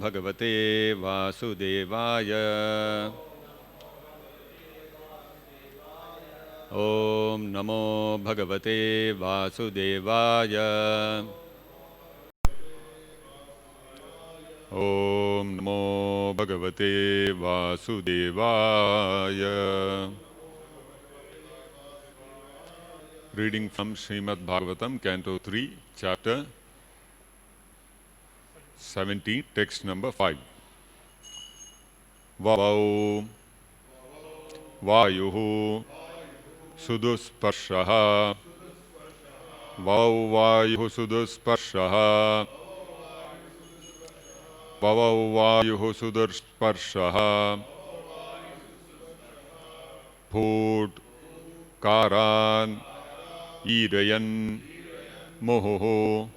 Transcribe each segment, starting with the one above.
भगवते वासुदेवाय। ॐ नमो भगवते वासुदेवाय। ॐ नमो भगवते वासुदेवाय. Reading from Srimad Bhagavatam, Canto 3, Chapter 17, text number 5. Vavau Vayuhu Sudusparshaha. Vavau Vayuhu Sudusparshaha. Vavau Vayuhu Sudusparshaha. Phut Karan Irayan Moho.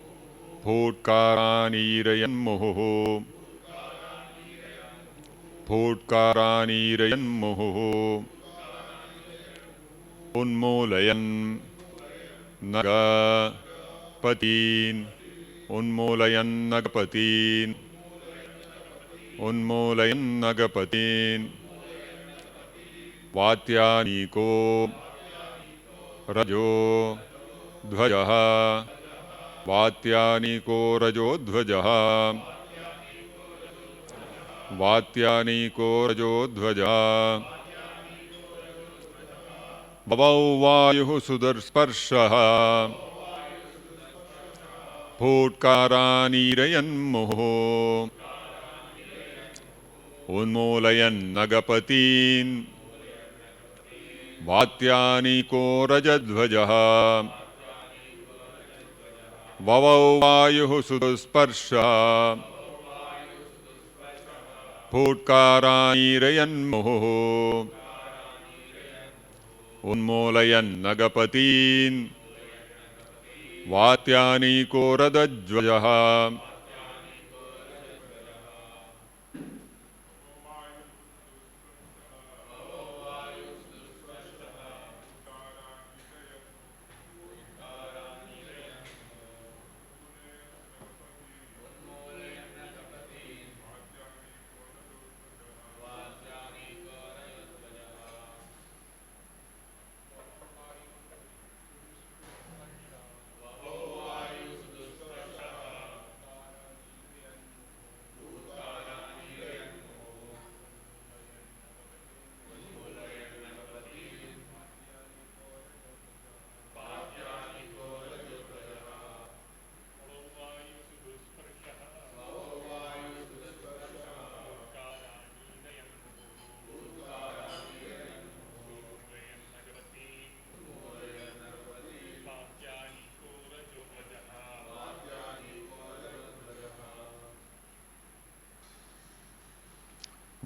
Phutkaranirayan moho. Phutkaranirayan moho. Unmolayan nagapatin. Unmolayan nagapatin. Unmolayan nagapatin. Vatyaniko rajo dhvajaha. Vatyaniko rajodhvajaha. Vatyaniko rajodhvajaha. Bhavau vayuhu sudarsparshaha. Phutkaranirayan moho. Unmolayan nagapatin. Vatyaniko rajodhvajaha. Vavau vayuhu sudusparshaha. Phutkaranirayan moho. Unmolayan nagapatin. Vatyaniko radajvajaha.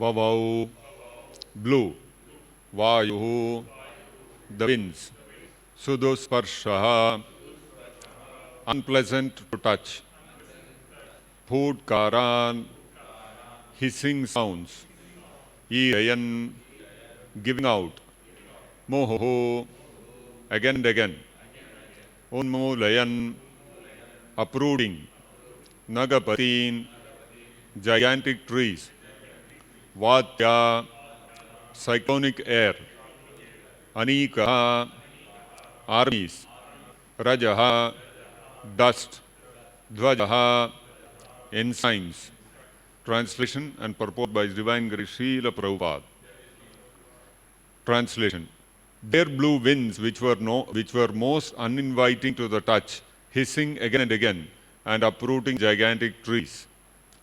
Vavau, blue. Vayuhu, the winds. Sudusparshaha, unpleasant to touch. Phutkaran, hissing sounds. Irayan, giving out. Moho, again and again. Unmolayan, uprooting. Nagapatin, gigantic trees. Vatya, cyclonic air. Anika, armies. Rajaha, dust. Dhvajaha, ensigns. Translation and purport by His Divine Grace Srila Prabhupada. Translation. There blew winds which were most uninviting to the touch, hissing again and again, and uprooting gigantic trees.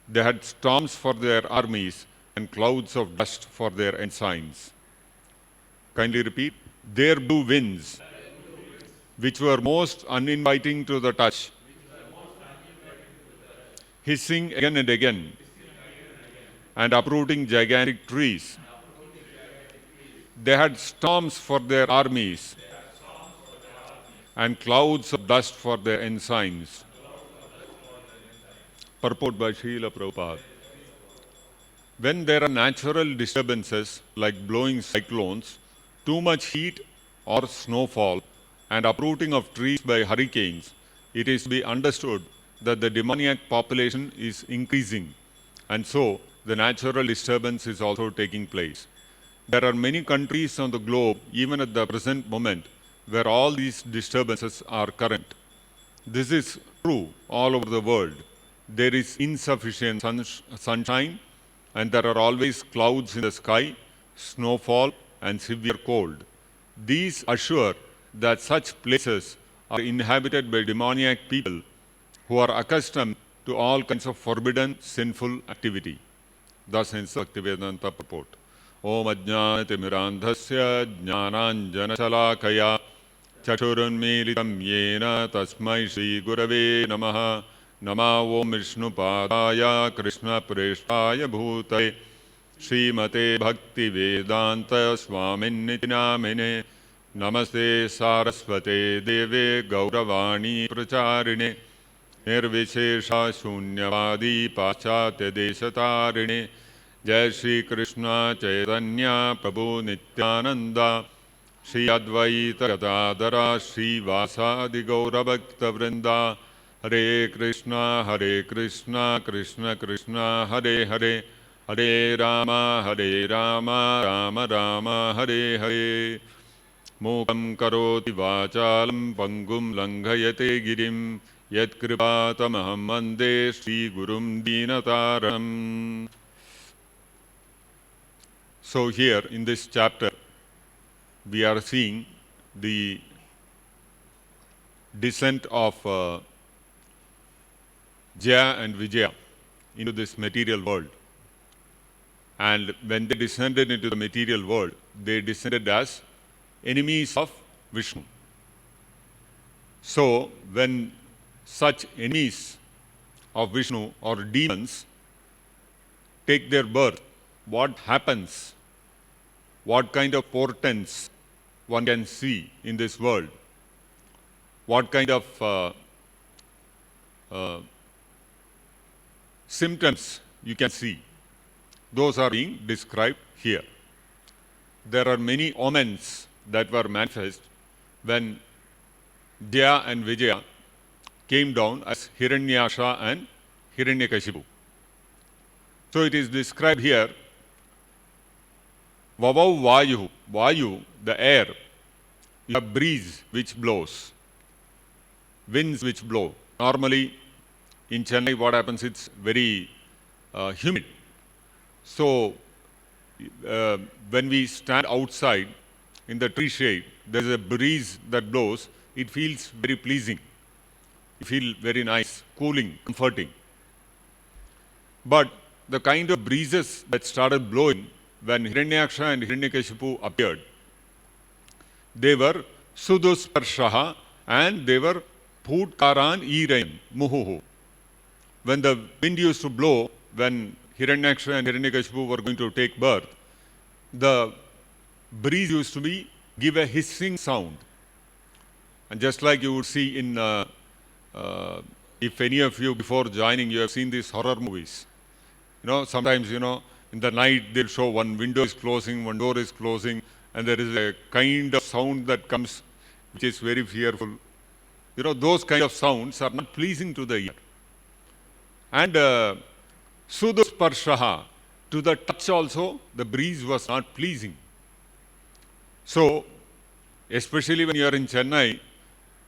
They had storms for their armies and clouds of dust for their ensigns. Kindly repeat. There blew winds which were most uninviting to the touch, hissing again and again, and uprooting gigantic trees. They had storms for their armies and clouds of dust for their ensigns. Purport by Srila Prabhupada. When there are natural disturbances like blowing cyclones, too much heat or snowfall, and uprooting of trees by hurricanes, it is to be understood that the demoniac population is increasing and so the natural disturbance is also taking place. There are many countries on the globe, even at the present moment, where all these disturbances are current. This is true all over the world. There is insufficient sunshine, and there are always clouds in the sky, snowfall, and severe cold. These assure that such places are inhabited by demoniac people who are accustomed to all kinds of forbidden, sinful activity. Thus ends the Bhaktivedanta purport. Om Ajnanatimirandhasya Jnananjanashalakaya Chaturunmilitam Yena Tasmai Shri Gurave Namaha Nama Om Vishnupadaya Krishna Preshtaya Bhutale Srimate Bhakti Vedanta Swaminiti Namine Namaste Saraswate Deve Gauravani Pracharine Nirvishesha Shunyavadi Paschatya Deshatarine Jai Shri Krishna Chaitanya Prabhu Nityananda Shri Advaita Gadadhara Shri Vasadi Gaura Bhakta Vrinda Hare Krishna Krishna Krishna Hare Hare Hare Rama Rama Rama Hare Hare Mukam karoti vachalam pangum langhayate girim yat kripatamaham vande Shri Gurum Dinataram. So here in this chapter, we are seeing the descent of Jaya and Vijaya into this material world. And when they descended into the material world, they descended as enemies of Vishnu. So when such enemies of Vishnu or demons take their birth, what happens? What kind of portents one can see in this world? What kind of symptoms you can see? Those are being described here. There are many omens that were manifest when Jaya and Vijaya came down as Hiranyasha and Hiranyakashipu. So it is described here, Vavau Vayu, Vayu, the air, you have breeze which blows, winds which blow. Normally in Chennai what happens, it's very humid. So when we stand outside in the tree shade, there is a breeze that blows, it feels very pleasing. You feel very nice, cooling, comforting. But the kind of breezes that started blowing when Hiranyaksha and Hiranyakashipu appeared, they were Sudusparshaha and they were Phutkaran Irayan, Muhuhu. When the wind used to blow, when Hiranyaksha and Hiranyakashipu were going to take birth, the breeze used to give a hissing sound. And just like you would see in, if any of you before joining, you have seen these horror movies. Sometimes, in the night they'll show one window is closing, one door is closing, and there is a kind of sound that comes which is very fearful. Those kind of sounds are not pleasing to the ear. And Sudusparshaha, to the touch also, the breeze was not pleasing. So, especially when you are in Chennai,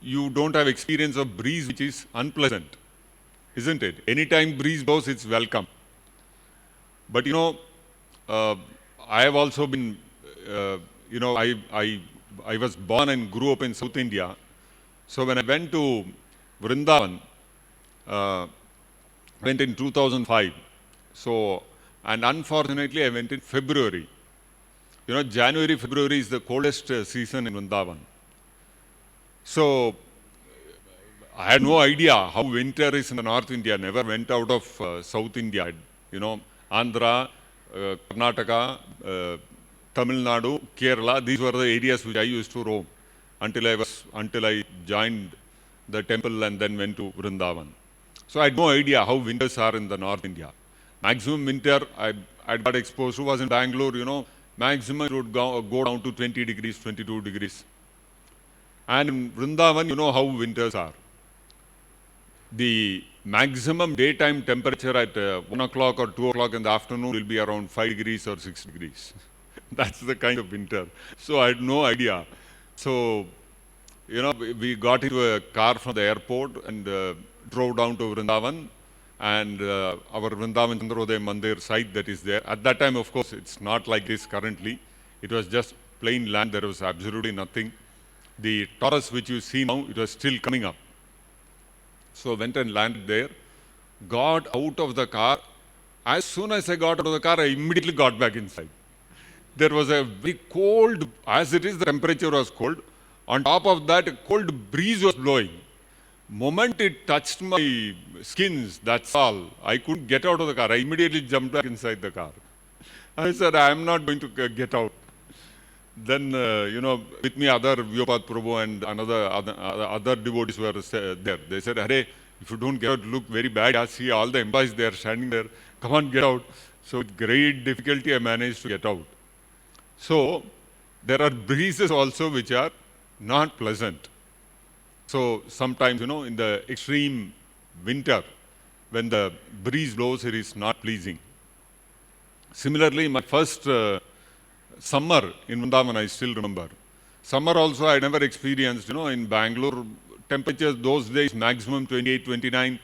you don't have experience of breeze which is unpleasant, isn't it? Anytime breeze blows, it's welcome. But I have also been, I was born and grew up in South India. So when I went to Vrindavan, went in 2005. So, and unfortunately I went in February. January, February is the coldest season in Vrindavan. So I had no idea how winter is in the North India. Never went out of South India. Andhra, Karnataka, Tamil Nadu, Kerala. These were the areas which I used to roam until I joined the temple and then went to Vrindavan. So I had no idea how winters are in the North India. Maximum winter I got exposed to was in Bangalore. Maximum it would go down to 20 degrees, 22 degrees. And in Vrindavan, how winters are. The maximum daytime temperature at 1 o'clock or 2 o'clock in the afternoon will be around 5 degrees or 6 degrees. That's the kind of winter. So I had no idea. So, we got into a car from the airport and drove down to Vrindavan, and our Vrindavan Chandrodaya Mandir site that is there. At that time, of course, it's not like this currently. It was just plain land. There was absolutely nothing. The Taurus which you see now, it was still coming up. So went and landed there, got out of the car. As soon as I got out of the car, I immediately got back inside. There was a very cold, as it is, the temperature was cold. On top of that, a cold breeze was blowing. Moment it touched my skins, that's all. I couldn't get out of the car. I immediately jumped back inside the car. I said, I am not going to get out. Then, with me, other Vyopad Prabhu and other devotees were there. They said, Hare, if you don't get out, look very bad. I see all the employees there standing there. Come on, get out. So with great difficulty, I managed to get out. So there are breezes also which are not pleasant. So sometimes, in the extreme winter, when the breeze blows, it is not pleasing. Similarly, my first summer in Vrindavan, I still remember. Summer also I never experienced, in Bangalore, temperatures those days, maximum 28, 29,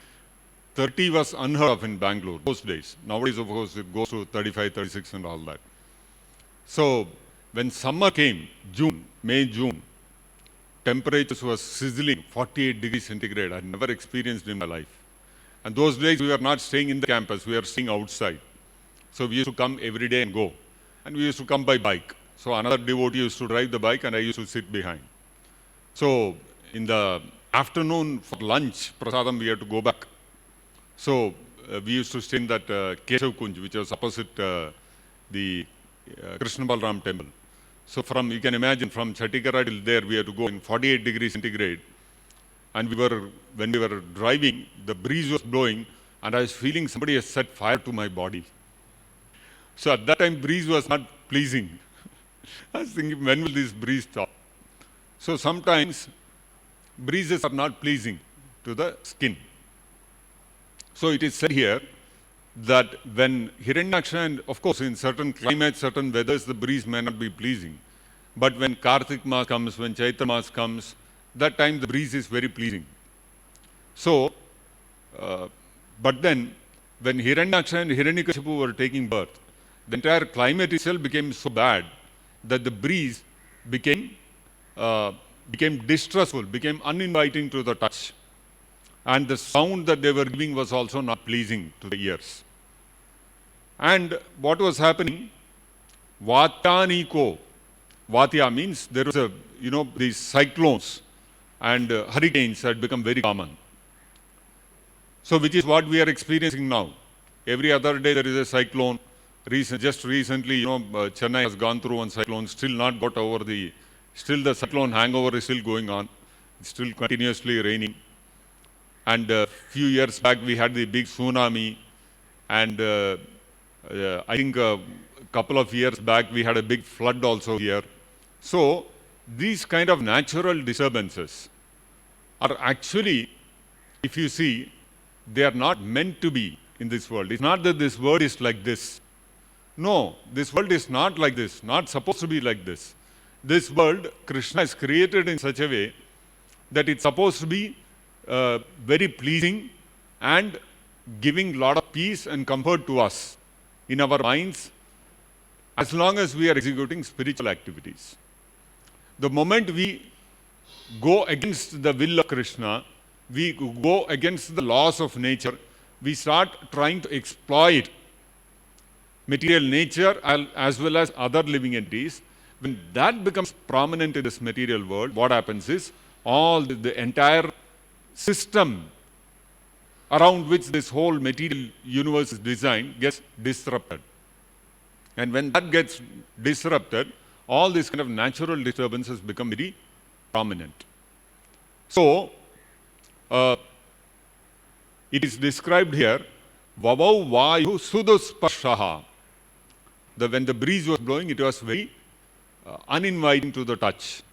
30 was unheard of in Bangalore, those days. Nowadays, of course, it goes to 35, 36 and all that. So, when summer came, May, June, temperatures was sizzling, 48 degrees centigrade. I had never experienced in my life. And those days, we were not staying in the campus, we were staying outside. So, we used to come every day and go. And we used to come by bike. So, another devotee used to drive the bike and I used to sit behind. So, in the afternoon for lunch, prasadam, we had to go back. So, we used to stay in that Keshav Kunj, which was opposite the Krishna Balram temple. So, you can imagine, from Chattikara till there, we had to go in 48 degrees centigrade. And when we were driving, the breeze was blowing, and I was feeling somebody has set fire to my body. So, at that time, breeze was not pleasing. I was thinking, when will this breeze stop? So, sometimes, breezes are not pleasing to the skin. So, it is said here that when Hiranyaksha, and of course in certain climates, certain weathers, the breeze may not be pleasing. But when Kartik Maas comes, when Chaitra Maas comes, that time the breeze is very pleasing. So, but then when Hiranyaksha and Hiranyakashipu were taking birth, the entire climate itself became so bad that the breeze became distressful, became uninviting to the touch. And the sound that they were giving was also not pleasing to the ears. And what was happening? Vatyaniko. Vatya means there was these cyclones and hurricanes had become very common. So, which is what we are experiencing now. Every other day there is a cyclone. Just recently, Chennai has gone through one cyclone, still not got over still the cyclone hangover is still going on. It's still continuously raining. And a few years back, we had the big tsunami. And I think a couple of years back, we had a big flood also here. So, these kind of natural disturbances are actually, if you see, they are not meant to be in this world. It's not that this world is like this. No, this world is not like this, not supposed to be like this. This world, Krishna has created in such a way that it's supposed to be very pleasing and giving a lot of peace and comfort to us in our minds as long as we are executing spiritual activities. The moment we go against the will of Krishna, we go against the laws of nature, we start trying to exploit material nature as well as other living entities. When that becomes prominent in this material world, what happens is all the entire system around which this whole material universe is designed gets disrupted. And when that gets disrupted, all these kind of natural disturbances become very prominent. So, it is described here, Vavau Vayu Sudusparshaha. When the breeze was blowing, it was very uninviting to the touch.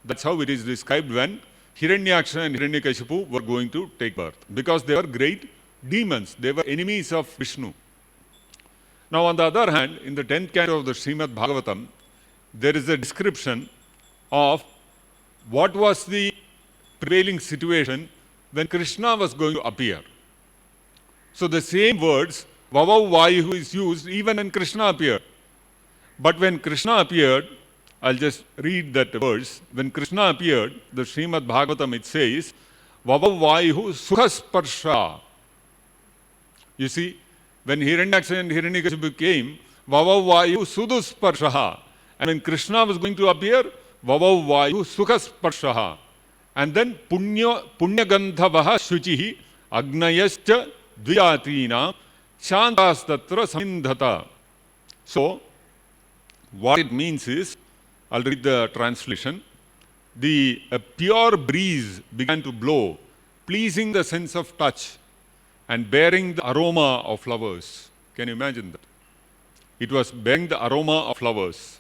That's how it is described when Hiranyaksha and Hiranyakashipu were going to take birth because they were great demons. They were enemies of Vishnu. Now, on the other hand, in the 10th canto of the Srimad Bhagavatam, there is a description of what was the prevailing situation when Krishna was going to appear. So the same words, Vavau Vayu, is used even when Krishna appeared. But when Krishna appeared, I'll just read that verse. When Krishna appeared, the Srimad Bhagavatam, it says, Vavau Vayu Sukhasparsha. You see, when Hiranyaksha and Hiranyakashipu came, Vavau Vayu Sudusparsha. And when Krishna was going to appear, Vavau Vayu Sukhasparsha. And then Punyagandhavaha Shuchihi Agnayascha Dvijatina Shandastatra Samindhata. So, what it means is, I'll read the translation. A pure breeze began to blow, pleasing the sense of touch and bearing the aroma of flowers. Can you imagine that? It was bearing the aroma of flowers.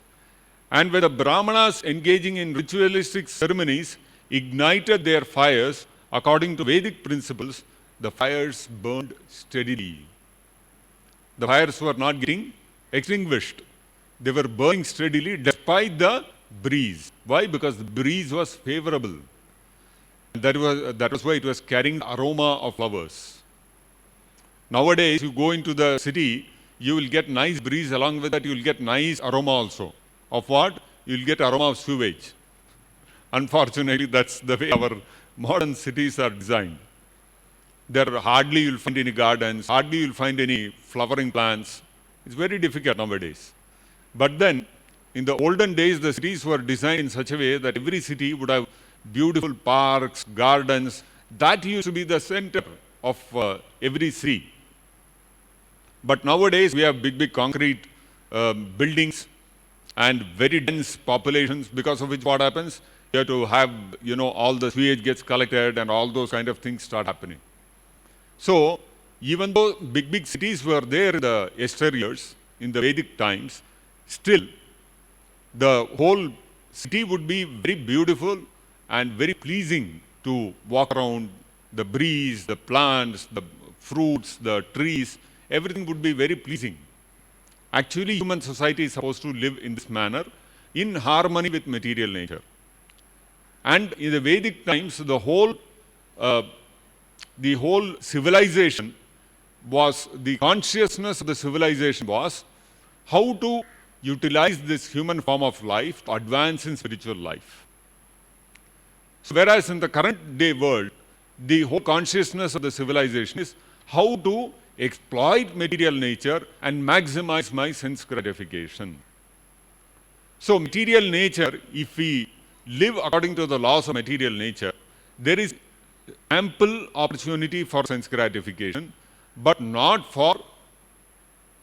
And when the Brahmanas engaging in ritualistic ceremonies ignited their fires according to Vedic principles, the fires burned steadily. The fires were not getting extinguished. They were burning steadily despite the breeze. Why? Because the breeze was favorable. That was why it was carrying the aroma of flowers. Nowadays, you go into the city, you will get nice breeze. Along with that, you will get nice aroma also. Of what? You will get aroma of sewage. Unfortunately, that's the way our modern cities are designed. There hardly you will find any gardens, hardly you will find any flowering plants. It's very difficult nowadays. But then, in the olden days, the cities were designed in such a way that every city would have beautiful parks, gardens. That used to be the center of every city. But nowadays, we have big concrete buildings and very dense populations, because of which what happens? You have to have, all the sewage gets collected and all those kind of things start happening. So, even though big cities were there in the yesteryears, in the Vedic times, still the whole city would be very beautiful and very pleasing to walk around. The breeze, the plants, the fruits, the trees, everything would be very pleasing. Actually, human society is supposed to live in this manner, in harmony with material nature. And in the Vedic times, the whole civilization was, the consciousness of the civilization was how to utilize this human form of life to advance in spiritual life. So whereas in the current day world, the whole consciousness of the civilization is how to exploit material nature and maximize my sense gratification. So material nature, if we live according to the laws of material nature, there is ample opportunity for sense gratification, but not for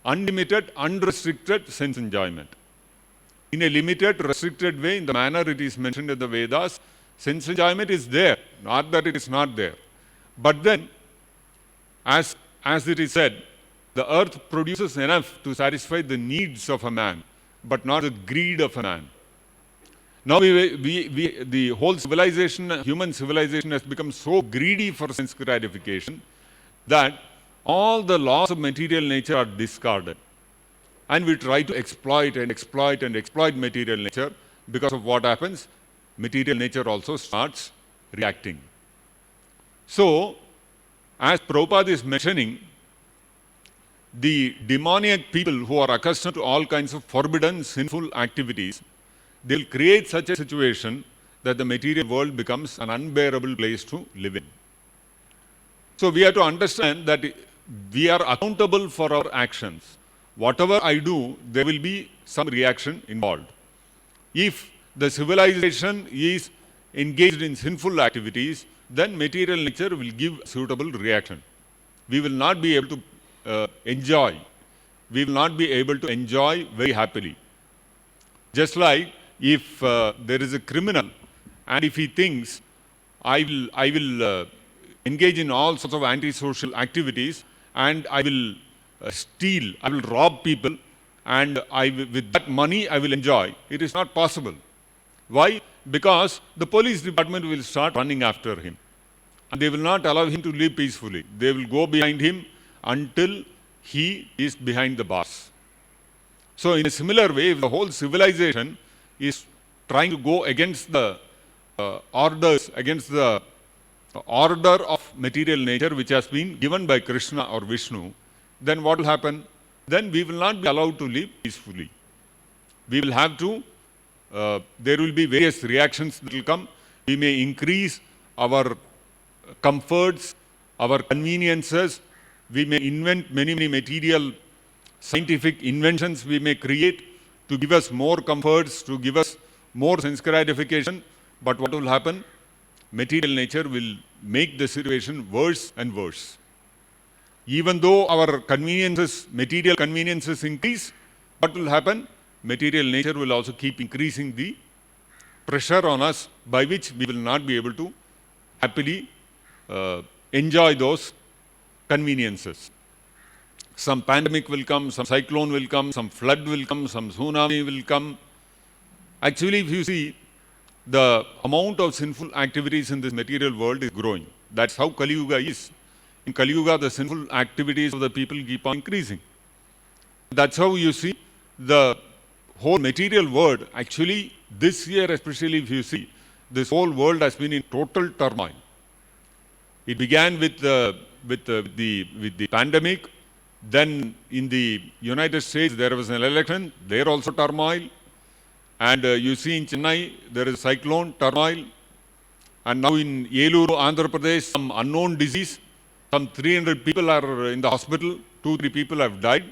unlimited, unrestricted sense enjoyment. In a limited, restricted way, in the manner it is mentioned in the Vedas, sense enjoyment is there, not that it is not there. But then, as it is said, the earth produces enough to satisfy the needs of a man, but not the greed of a man. Now the whole civilization, human civilization, has become so greedy for sense gratification that all the laws of material nature are discarded. And we try to exploit material nature. Because of what happens, material nature also starts reacting. So, as Prabhupada is mentioning, the demoniac people who are accustomed to all kinds of forbidden, sinful activities, they will create such a situation that the material world becomes an unbearable place to live in. So we have to understand that we are accountable for our actions. Whatever I do, there will be some reaction involved. If the civilization is engaged in sinful activities, then material nature will give suitable reaction. We will not be able to enjoy. We will not be able to enjoy very happily. Just like if there is a criminal and if he thinks, I will engage in all sorts of antisocial activities and I will steal, I will rob people, and with that money I will enjoy. It is not possible. Why? because the police department will start running after him. And they will not allow him to live peacefully. They will go behind him until he is behind the bars. So in a similar way, if the whole civilization is trying to go against the orders, against the order of material nature which has been given by Krishna or Vishnu, then what will happen? Then we will not be allowed to live peacefully. We will have to, there will be various reactions that will come. We may increase our comforts, our conveniences. We may invent many material scientific inventions we may create to give us more comforts, to give us more sense gratification. But what will happen? Material nature will make the situation worse and worse. Even though our conveniences, material conveniences increase, what will happen? Material nature will also keep increasing the pressure on us, by which we will not be able to happily enjoy those conveniences. Some pandemic will come, some cyclone will come, some flood will come, some tsunami will come. Actually, if you see, the amount of sinful activities in this material world is growing. That's how Kali Yuga is. In Kali Yuga, the sinful activities of the people keep on increasing. That's how you see the whole material world. Actually, this year especially, if you see, this whole world has been in total turmoil. It began with the pandemic. Then in the United States, there was an election. There also turmoil. And you see in Chennai, there is cyclone, turmoil. And now in Yeluru, Andhra Pradesh, some unknown disease. Some 300 people are in the hospital. 2-3 people have died.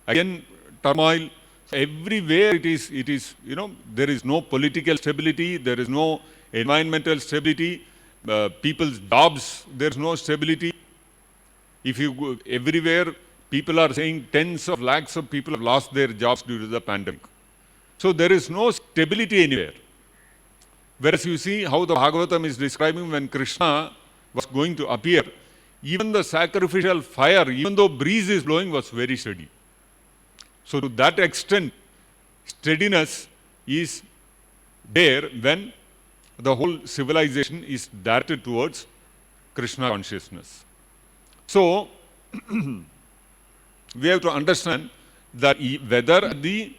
Again, turmoil. Everywhere it is, there is no political stability. There is no environmental stability. People's jobs, there is no stability. If you go everywhere, people are saying tens of lakhs of people have lost their jobs due to the pandemic. So there is no stability anywhere. Whereas you see how the Bhagavatam is describing when Krishna was going to appear, even the sacrificial fire, even though breeze is blowing, was very steady. So to that extent, steadiness is there when the whole civilization is directed towards Krishna consciousness. So we have to understand that whether at the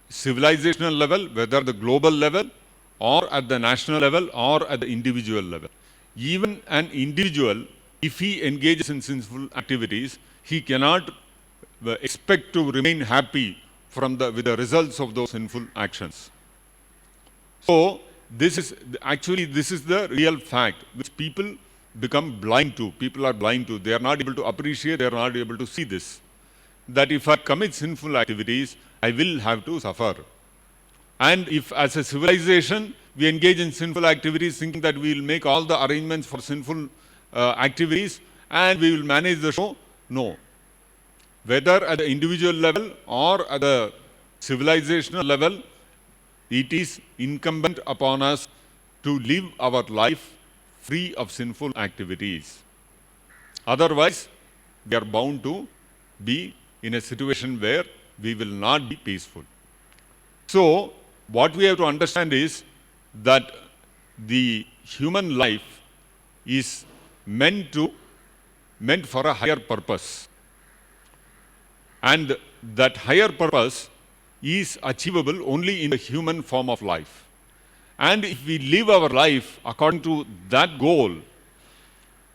civilizational level, whether the global level, or at the national level, or at the individual level, even an individual, if he engages in sinful activities, he cannot expect to remain happy with the results of those sinful actions. So this is the real fact which people become blind to. People are blind to. They are not able to appreciate, they are not able to see this. That if I commit sinful activities, I will have to suffer. And if as a civilization we engage in sinful activities thinking that we will make all the arrangements for sinful activities and we will manage the show, no. Whether at the individual level or at the civilizational level, it is incumbent upon us to live our life free of sinful activities. Otherwise, we are bound to be in a situation where we will not be peaceful. So, what we have to understand is that the human life is meant for a higher purpose. And that higher purpose is achievable only in the human form of life. And if we live our life according to that goal,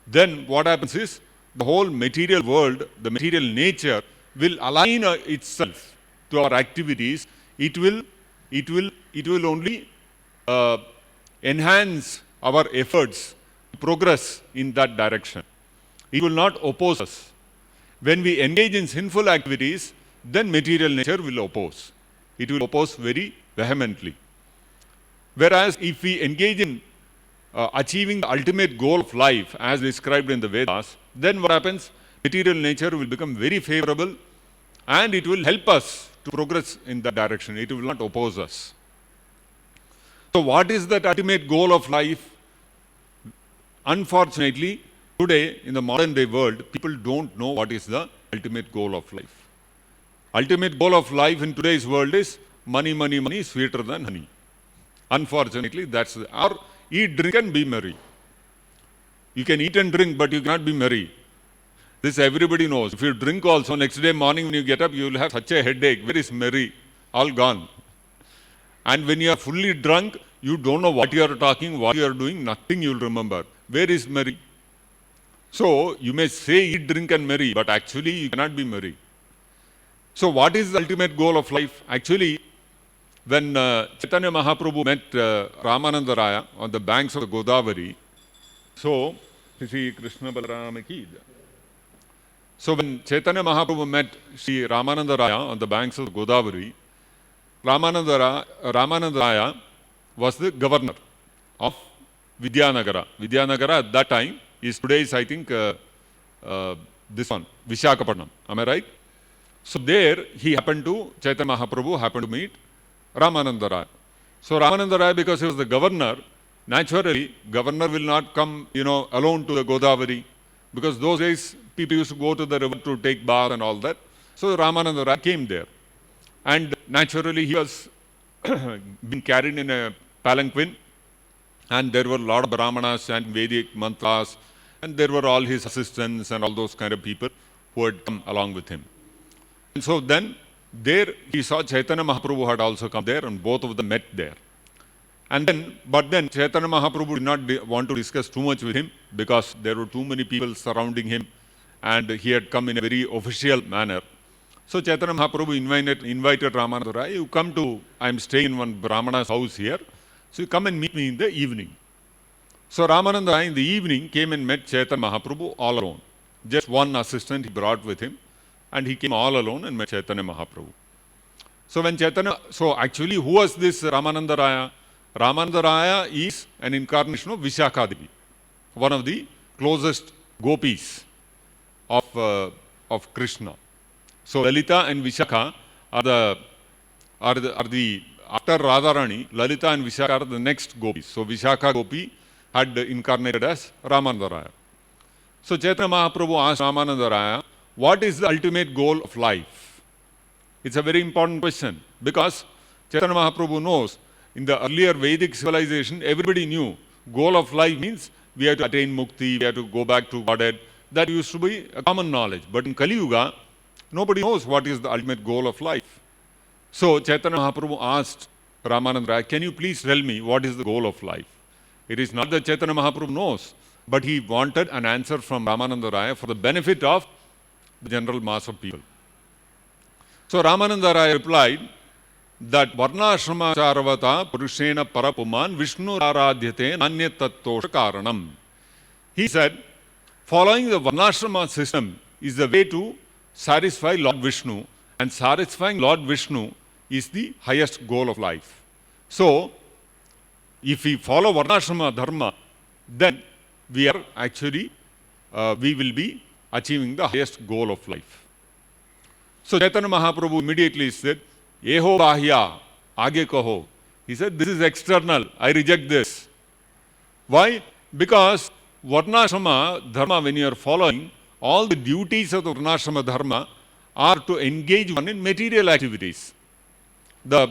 then what happens is the whole material world, the material nature will align itself to our activities. It will only enhance our efforts to progress in that direction. It will not oppose us. When we engage in sinful activities, then material nature will oppose. It will oppose very vehemently. Whereas if we engage in achieving the ultimate goal of life as described in the Vedas, then what happens? Material nature will become very favorable and it will help us to progress in that direction. It will not oppose us. So what is that ultimate goal of life? Unfortunately, today in the modern day world, people don't know what is the ultimate goal of life. Ultimate goal of life in today's world is money, money, money, sweeter than honey. Unfortunately, that's, or eat, drink and be merry. You can eat and drink, but you cannot be merry. This everybody knows. If you drink also, next day morning when you get up, you will have such a headache. Where is merry? All gone. And when you are fully drunk, you don't know what you are talking, what you are doing, nothing you will remember. Where is merry? So, you may say eat, drink and merry, but actually you cannot be merry. So, what is the ultimate goal of life? Actually, when Chaitanya Mahaprabhu met Ramananda Raya on the banks of the Godavari, so, Sri Krishna Balarama ki jai. So, when Chaitanya Mahaprabhu met Sri Ramananda Raya on the banks of the Godavari, Ramananda Raya was the governor of Vidyanagara. Vidyanagara at that time is today's, I think, this one, Visakhapatnam. Am I right? So there he happened to, Chaitanya Mahaprabhu happened to meet Ramananda Raya. So Ramananda Raya, because he was the governor, naturally, governor will not come, alone to the Godavari, because those days people used to go to the river to take bath and all that. So Ramananda Raya came there. And naturally, he was being carried in a palanquin, and there were a lot of Brahmanas and Vedic mantras, and there were all his assistants and all those kind of people who had come along with him. And so then, there he saw Chaitanya Mahaprabhu had also come there, and both of them met there. And then Chaitanya Mahaprabhu did not want to discuss too much with him, because there were too many people surrounding him, and he had come in a very official manner. So Chaitanya Mahaprabhu invited Ramananda Raya, you come to, I am staying in one Brahmana's house here, so you come and meet me in the evening. So Ramananda Raya in the evening came and met Chaitanya Mahaprabhu all alone. Just one assistant he brought with him, and he came all alone and met Chaitanya Mahaprabhu. So actually, who was this Ramananda Raya? Ramananda Raya is an incarnation of Vishakhadevi, one of the closest gopis of Krishna. So Lalita and Vishakha are the after Radharani, Lalita and Vishakha are the next gopis. So Vishakha Gopi had incarnated as Ramananda Raya. So Chaitanya Mahaprabhu asked Ramananda Raya, what is the ultimate goal of life? It's a very important question, because Chaitanya Mahaprabhu knows in the earlier Vedic civilization, everybody knew goal of life means we have to attain mukti, we have to go back to Godhead. That used to be a common knowledge. But in Kali Yuga, nobody knows what is the ultimate goal of life. So Chaitanya Mahaprabhu asked Ramananda Raya, can you please tell me what is the goal of life? It is not that Chaitanya Mahaprabhu knows, but he wanted an answer from Ramananda Raya for the benefit of the general mass of people. So Ramananda Raya replied that Varnashrama Charavata Purushena Parapuman Vishnu Aradhyate Nanya Tattosha Karanam. He said, following the Varnashrama system is the way to satisfy Lord Vishnu, and satisfying Lord Vishnu is the highest goal of life. So, if we follow Varnashrama Dharma, then we are actually, we will be achieving the highest goal of life. So, Chaitanya Mahaprabhu immediately said, Eho Bahya, Aage Kaho. He said, this is external, I reject this. Why? Because Varnashrama Dharma, when you are following, all the duties of the Varnashrama Dharma are to engage one in material activities. The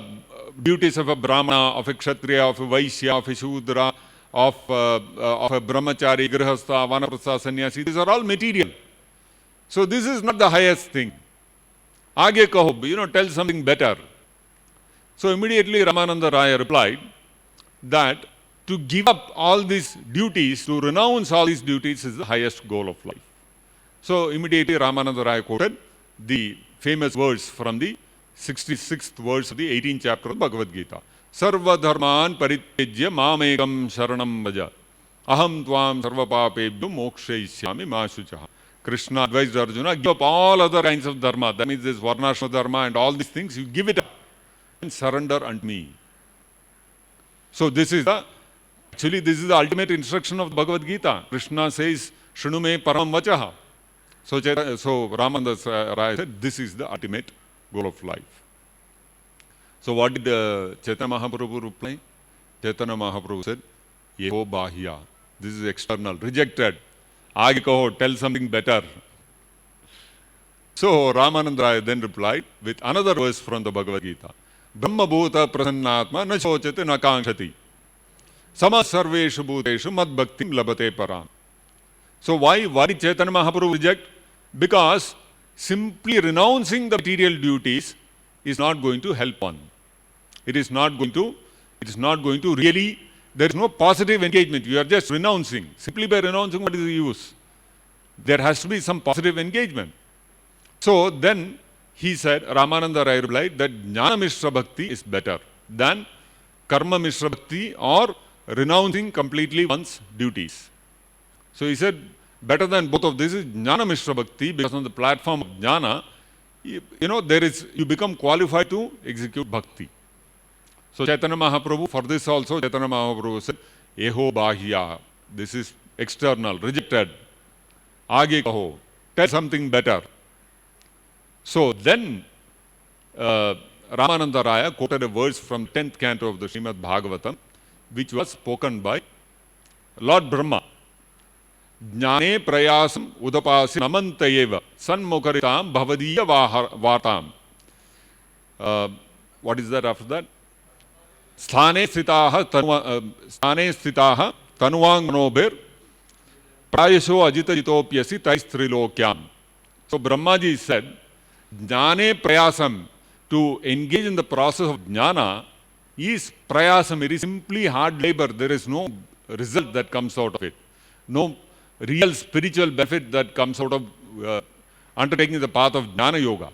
duties of a Brahmana, of a Kshatriya, of a Vaishya, of a Shudra, of a Brahmachari, Grihastha, Vanaprastha, Sannyasi, these are all material. So this is not the highest thing. Aage kaho, tell something better. So immediately Ramananda Raya replied that to give up all these duties, to renounce all these duties is the highest goal of life. So immediately Ramananda Raya quoted the famous verse from the 66th verse of the 18th chapter of Bhagavad Gita. Sarva dharman paritejya mamekam sharanam vaja. Aham tvam sarva papebhyo mokshayishyami ma shuchaha. Krishna advised Arjuna, give up all other kinds of dharma. That means this Varnashrama dharma and all these things, you give it up and surrender unto me. So this is the ultimate instruction of the Bhagavad Gita. Krishna says, Shrunume param vachaha. So Ramananda Raya said, this is the ultimate goal of life. So what did Chaitanya Mahaprabhu reply? Chaitanya Mahaprabhu said, Yeho Bahya. This is external, rejected. Aage kaho, tell something better. So Ramananda Raya then replied with another verse from the Bhagavad Gita. Brahmabhuta prasannatma na shochate na kankshati. Sama sarveshu bhuteshu mad bhaktim labate param. So why did Chaitanya Mahaprabhu reject? Because simply renouncing the material duties is not going to help one. It is not going to really, there is no positive engagement. You are just renouncing. Simply by renouncing, what is the use? There has to be some positive engagement. So then he said, Ramananda Rai replied that Jnana Mishra Bhakti is better than Karma Mishra Bhakti or renouncing completely one's duties. So he said, better than both of this is Jnana Mishra Bhakti, because on the platform of Jnana, you become qualified to execute Bhakti. So Chaitanya Mahaprabhu, for this also, Chaitanya Mahaprabhu said, Eho Bahya, this is external, rejected. Aage kaho, tell something better. So then, Ramananda Raya quoted a verse from 10th canto of the Srimad Bhagavatam, which was spoken by Lord Brahma. Jnane prayasam udapasi namantayeva sanmukaritam bhavadiya vartam. What is that after that? Sthane sthitaha tanuang manobir prayasho ajita jitopyasi tais trilokyam. So Brahmaji said, Jnane prayasam, to engage in the process of jnana is prayasam. It is simply hard labor. There is no result that comes out of it. No real spiritual benefit that comes out of undertaking the path of jnana yoga.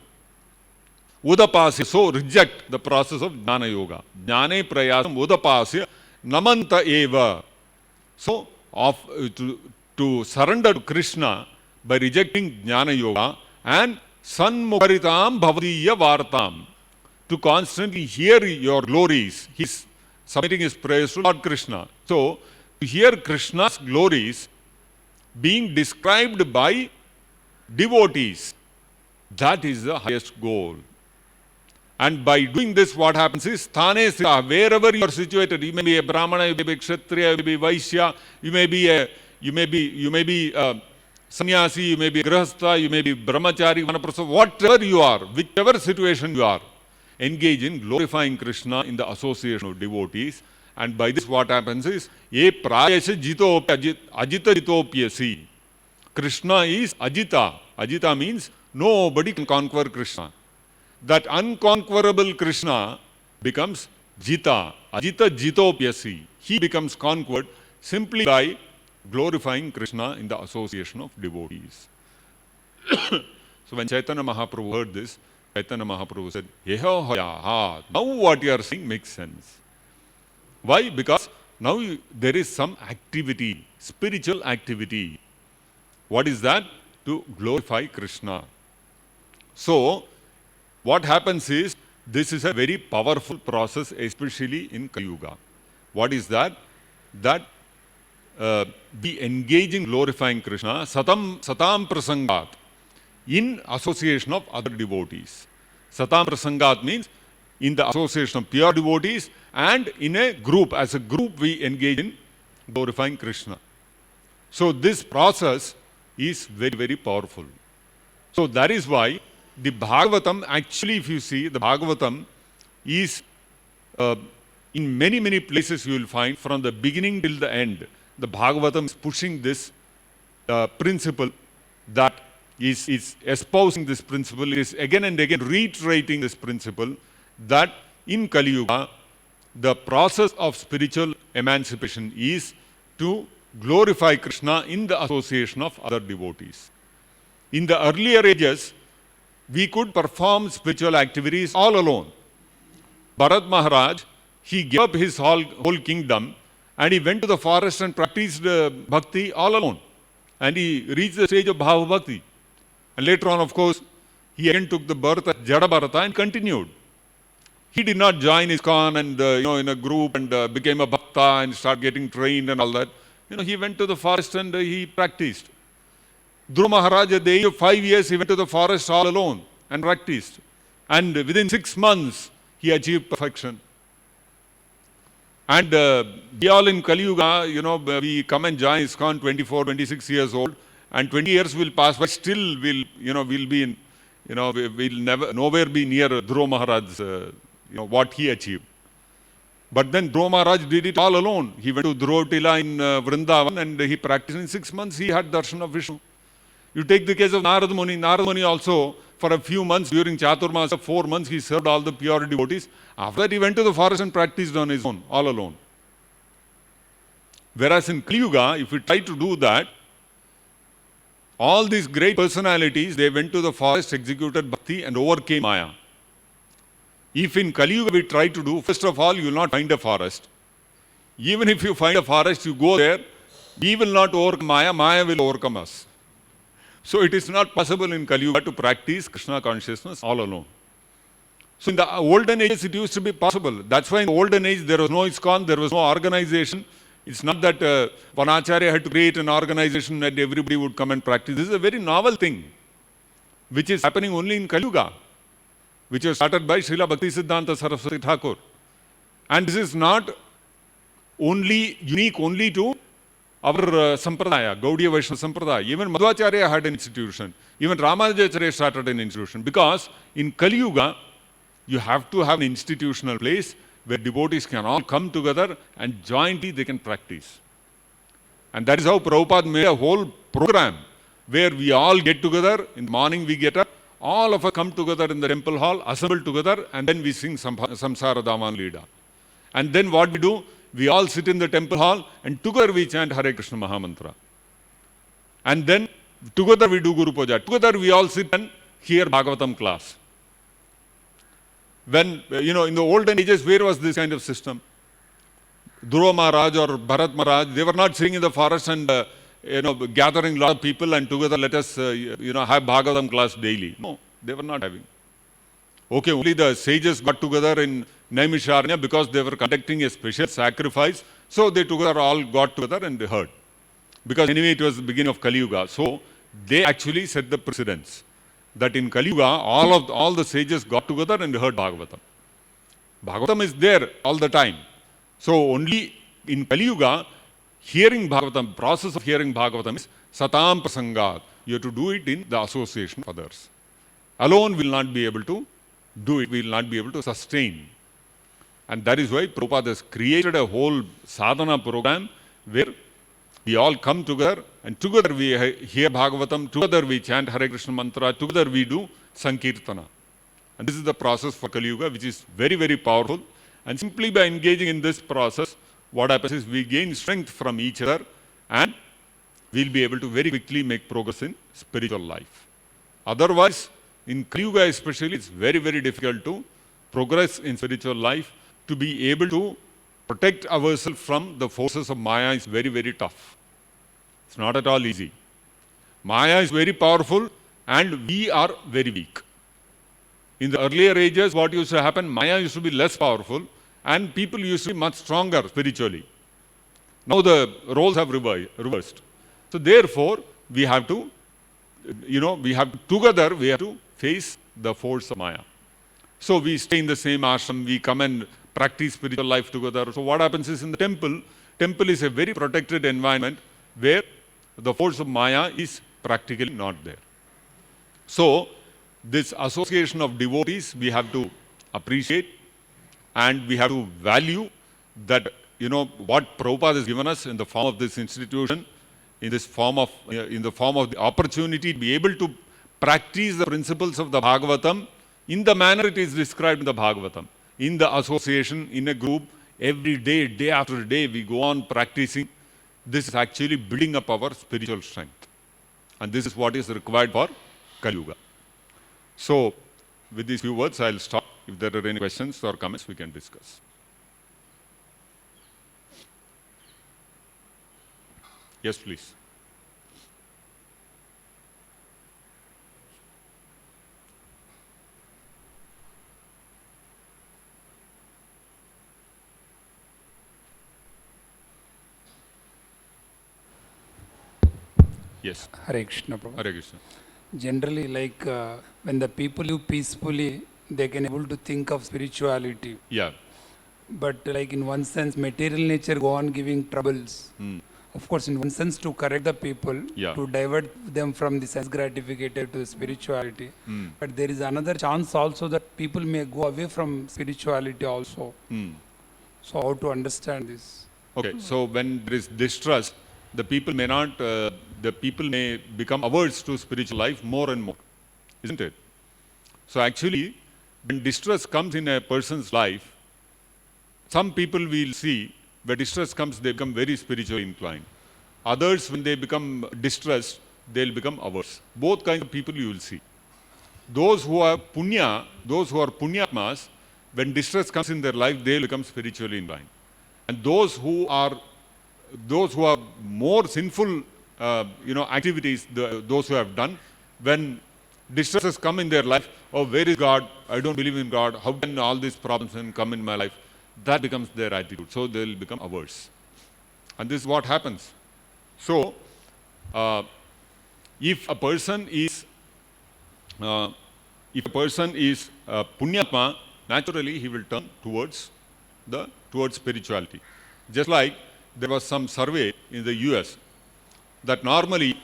Udapasya, so reject the process of jnana yoga. Jnane prayasam udapasya namanta eva. So to surrender to Krishna by rejecting jnana yoga and sanmukaritam bhavadiya vartam, to constantly hear your glories. He's submitting his praise to Lord Krishna. So to hear Krishna's glories being described by devotees, that is the highest goal. And by doing this, what happens is, sthane sthita, wherever you are situated, you may be a Brahmana, you may be a Kshatriya, you may be Vaishya, you may be sannyasi, you may be grihastha, you may be brahmachari, vanaprastha, whatever you are, whichever situation you are, engage in glorifying Krishna in the association of devotees. And by this what happens is, ye prayasya ajita jitopyasi. Krishna is ajita. Ajita means nobody can conquer Krishna. That unconquerable Krishna becomes jita. Ajita jitopyasi. He becomes conquered simply by glorifying Krishna in the association of devotees. So when Chaitanya Mahaprabhu heard this, Chaitanya Mahaprabhu said, Yehohoyaha, now what you are saying makes sense. Why? Because now there is some activity, spiritual activity. What is that? To glorify Krishna. So what happens is, this is a very powerful process, especially in Kali Yuga. What is that? That we engage in glorifying Krishna, satam prasangat, in association of other devotees. Satam prasangat means in the association of pure devotees, and in a group, as a group we engage in glorifying Krishna. So this process is very, very powerful. So that is why the Bhagavatam, actually if you see, the Bhagavatam is, in many, many places you will find, from the beginning till the end, the Bhagavatam is pushing this principle, that is espousing this principle, is again and again reiterating this principle, that in Kali Yuga, the process of spiritual emancipation is to glorify Krishna in the association of other devotees. In the earlier ages, we could perform spiritual activities all alone. Bharat Maharaj, he gave up his whole kingdom and he went to the forest and practiced bhakti all alone. And he reached the stage of Bhava Bhakti. And later on, of course, he again took the birth as Jada Bharata and continued. He did not join ISKCON and in a group and became a bhakta and start getting trained and all that. He went to the forest and he practiced. Dhruva Maharaj, at the age of 5 years, he went to the forest all alone and practiced. And within 6 months, he achieved perfection. And we all in Kali Yuga, we come and join ISKCON 24, 26 years old, and 20 years will pass, but still we'll be in, we'll never, nowhere be near Dhruva Maharaj's what he achieved. But then Dhruva Maharaj did it all alone. He went to Dhruvatila in Vrindavan and he practiced. In 6 months he had darshan of Vishnu. You take the case of Narad Muni. Narad Muni also, for a few months during Chaturmasa, 4 months, he served all the pure devotees. After that, he went to the forest and practiced on his own, all alone. Whereas in Kali Yuga, if we try to do that, all these great personalities, they went to the forest, executed bhakti, and overcame Maya. If in Kali Yuga we try to do, first of all, you will not find a forest. Even if you find a forest, you go there, we will not overcome Maya, Maya will overcome us. So it is not possible in Kali Yuga to practice Krishna consciousness all alone. So in the olden ages, it used to be possible. That's why in the olden age, there was no ISKCON, there was no organization. It's not that one Acharya had to create an organization and everybody would come and practice. This is a very novel thing, which is happening only in Kali Yuga, which was started by Srila Bhaktisiddhanta Saraswati Thakur. And this is not only unique only to our Sampradaya, Gaudiya Vaishnava Sampradaya. Even Madhvacharya had an institution. Even Ramanujacharya started an institution. Because in Kali Yuga, you have to have an institutional place where devotees can all come together and jointly they can practice. And that is how Prabhupada made a whole program where we all get together. In the morning we get up, all of us come together in the temple hall, assemble together, and then we sing Samsara Daman Leela. And then what we do? We all sit in the temple hall and together we chant Hare Krishna Mahamantra. And then together we do Guru Puja. Together we all sit and hear Bhagavatam class. When, in the olden ages, where was this kind of system? Dhruva Maharaj or Bharat Maharaj, they were not sitting in the forest and, gathering a lot of people and together let us, have Bhagavatam class daily. No, they were not having. Okay, only the sages got together in Naimisharanya because they were conducting a special sacrifice. So they together all got together and they heard. Because anyway, it was the beginning of Kali Yuga. So they actually set the precedence that in Kali Yuga, all the sages got together and heard Bhagavatam. Bhagavatam is there all the time. So only in Kali Yuga, hearing Bhagavatam, process of hearing Bhagavatam is Satam Prasangat. You have to do it in the association of others. Alone will not be able to do it, will not be able to sustain. And that is why Prabhupada has created a whole sadhana program where we all come together and together we hear Bhagavatam, together we chant Hare Krishna mantra, together we do Sankirtana. And this is the process for Kali Yuga, which is very, very powerful. And simply by engaging in this process, what happens is we gain strength from each other and we'll be able to very quickly make progress in spiritual life. Otherwise, in Kali Yuga especially, it's very, very difficult to progress in spiritual life. To be able to protect ourselves from the forces of Maya is very, very tough. It's not at all easy. Maya is very powerful and we are very weak. In the earlier ages, what used to happen, Maya used to be less powerful and people used to be much stronger spiritually. Now the roles have reversed. So therefore, we have to, together we have to face the force of Maya. So we stay in the same ashram, we come and practice spiritual life together. So what happens is in the temple is a very protected environment where the force of Maya is practically not there. So this association of devotees we have to appreciate and we have to value that, what Prabhupada has given us in the form of this institution, in the form of the opportunity to be able to practice the principles of the Bhagavatam in the manner it is described in the Bhagavatam. In the association, in a group, every day, day after day, we go on practicing. This is actually building up our spiritual strength. And this is what is required for Kali Yuga. So, with these few words, I'll stop. If there are any questions or comments, we can discuss. Yes, please. Yes. Hare Krishna, Prabhu. Hare Krishna. Generally, when the people live peacefully, they can able to think of spirituality. Yeah. But in one sense, material nature go on giving troubles. of course, in one sense, to correct the people, Yeah. to divert them from the sense gratificated to the spirituality. But there is another chance also that people may go away from spirituality also. So, how to understand this? Okay, so when there is distrust, the people may not, the people may become averse to spiritual life more and more, isn't it? So actually, when distress comes in a person's life, some people will see where distress comes, they become very spiritually inclined. Others, when they become distressed, they'll become averse. Both kinds of people you will see. Those who are punyatmas, when distress comes in their life, they'll become spiritually inclined. And those who are more sinful, activities, those who have done, when distresses come in their life, oh, where is God? I don't believe in God. How can all these problems come in my life? That becomes their attitude. So they'll become averse. And this is what happens. So, if a person is punyatma, naturally he will turn towards spirituality. Just like there was some survey in the US that normally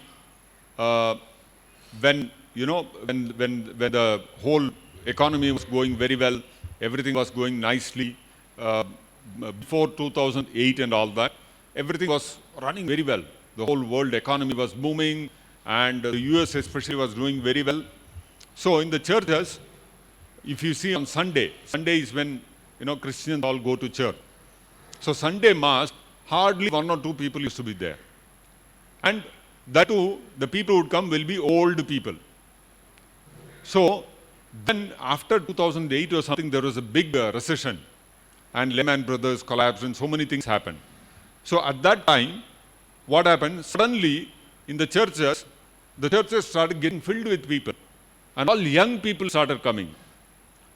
when the whole economy was going very well, everything was going nicely, before 2008 and all that, everything was running very well. The whole world economy was booming, and the US especially was doing very well. So in the churches, if you see on Sunday is when Christians all go to church. So Sunday mass, hardly one or two people used to be there. And that too, the people who would come will be old people. So then after 2008 or something, there was a big recession, and Lehman Brothers collapsed, and so many things happened. So at that time, what happened? Suddenly, in the churches started getting filled with people, and all young people started coming.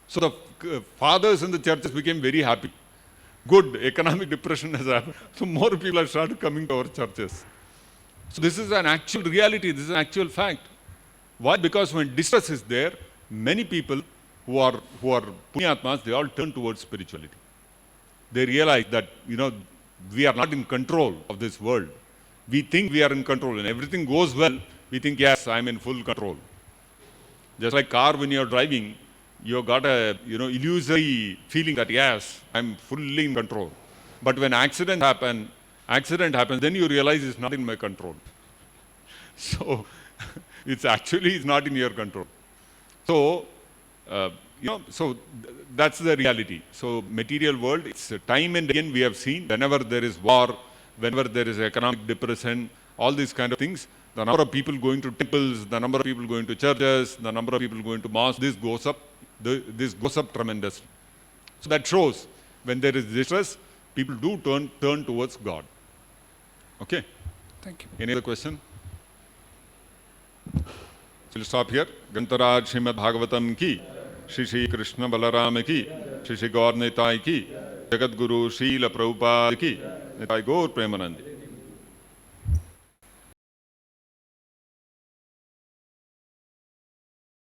So the fathers in the churches became very happy. Good, economic depression has happened. So more people have started coming to our churches. So this is an actual reality, this is an actual fact. Why? Because when distress is there, many people who are punyatmas, they all turn towards spirituality. They realize that, we are not in control of this world. We think we are in control. When everything goes well, we think, yes, I'm in full control. Just like car, when you're driving, you've got a illusory feeling that, yes, I'm fully in control. But when accident happens, then you realize it's not in my control. So it's not in your control. So, that's the reality. So material world, it's time and again we have seen, whenever there is war, whenever there is economic depression, all these kind of things, the number of people going to temples, the number of people going to churches, the number of people going to mosques, this goes up tremendously. So that shows when there is distress, people do turn towards God. Okay? Thank you. Any other question? We'll stop here. Gantaraj Srimad Bhagavatam ki, Shri Krishna Balaram ki, Shri Gaur Nitai ki, Jagat Guru Srila Prabhupada ki, Nitai Gaur Premanandi.